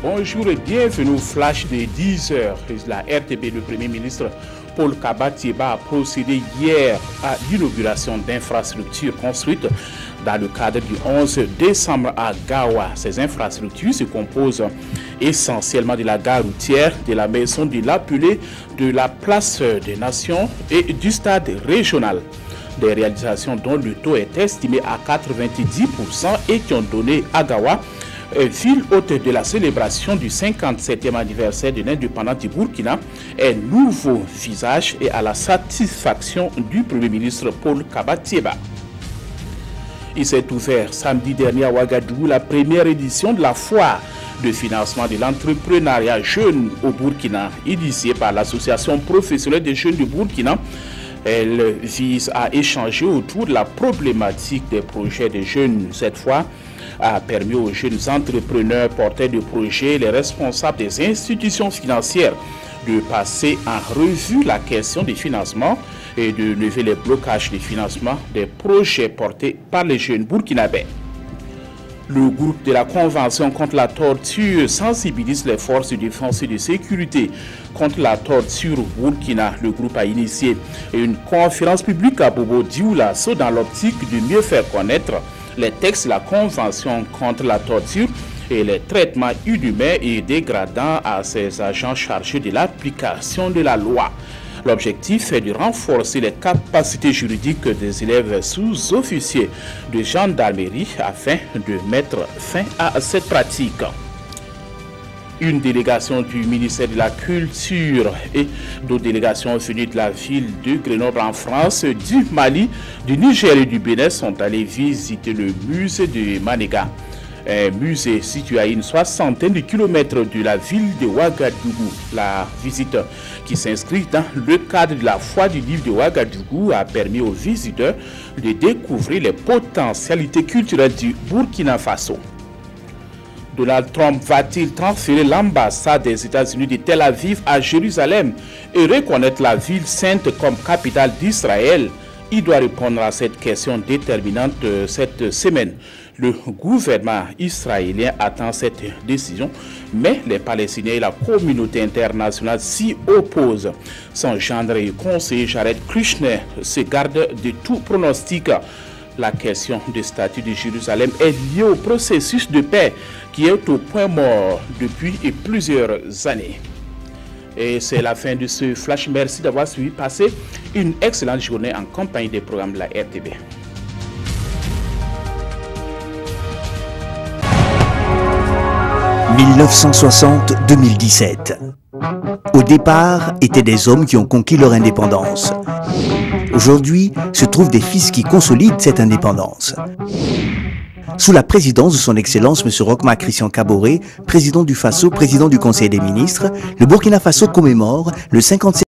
bonjour et bienvenue au flash de 10h. La RTB, le Premier ministre Paul Kaba-Thiéba a procédé hier à l'inauguration d'infrastructures construites dans le cadre du 11 décembre à Gawa. Ces infrastructures se composent essentiellement de la gare routière, de la maison de l'appelé, de la place des Nations et du stade régional. Des réalisations dont le taux est estimé à 90% et qui ont donné à Gawa, ville hôte de la célébration du 57e anniversaire de l'indépendance du Burkina, un nouveau visage et à la satisfaction du Premier ministre Paul Kaba-Thiéba. Il s'est ouvert samedi dernier à Ouagadougou la première édition de la foire de financement de l'entrepreneuriat jeune au Burkina, initiée par l'association professionnelle des jeunes du Burkina. Elle vise à échanger autour de la problématique des projets des jeunes. Cette fois, a permis aux jeunes entrepreneurs porteurs de projets, les responsables des institutions financières, de passer en revue la question des financements et de lever les blocages de financement des projets portés par les jeunes burkinabés. Le groupe de la Convention contre la torture sensibilise les forces de défense et de sécurité contre la torture au Burkina. Le groupe a initié une conférence publique à Bobo Dioulasso dans l'optique de mieux faire connaître les textes de la Convention contre la torture et les traitements inhumains et dégradants à ces agents chargés de l'application de la loi. L'objectif est de renforcer les capacités juridiques des élèves sous-officiers de gendarmerie afin de mettre fin à cette pratique. Une délégation du ministère de la Culture et d'autres délégations venues de la ville de Grenoble en France, du Mali, du Niger et du Bénin sont allées visiter le musée de Manéga. Un musée situé à une soixantaine de kilomètres de la ville de Ouagadougou. La visite qui s'inscrit dans le cadre de la foire du livre de Ouagadougou a permis aux visiteurs de découvrir les potentialités culturelles du Burkina Faso. Donald Trump va-t-il transférer l'ambassade des États-Unis de Tel Aviv à Jérusalem et reconnaître la ville sainte comme capitale d'Israël? Il doit répondre à cette question déterminante cette semaine. Le gouvernement israélien attend cette décision, mais les Palestiniens et la communauté internationale s'y opposent. Son gendre et conseiller Jared Kushner se garde de tout pronostic. La question du statut de Jérusalem est liée au processus de paix qui est au point mort depuis plusieurs années. Et c'est la fin de ce flash. Merci d'avoir suivi. Passez une excellente journée en compagnie des programmes de la RTB. « 1960-2017 » Au départ, étaient des hommes qui ont conquis leur indépendance. Aujourd'hui, se trouvent des fils qui consolident cette indépendance. Sous la présidence de son Excellence M. Roch-Marc Christian Kaboré, président du Faso, président du Conseil des ministres, le Burkina Faso commémore le 57e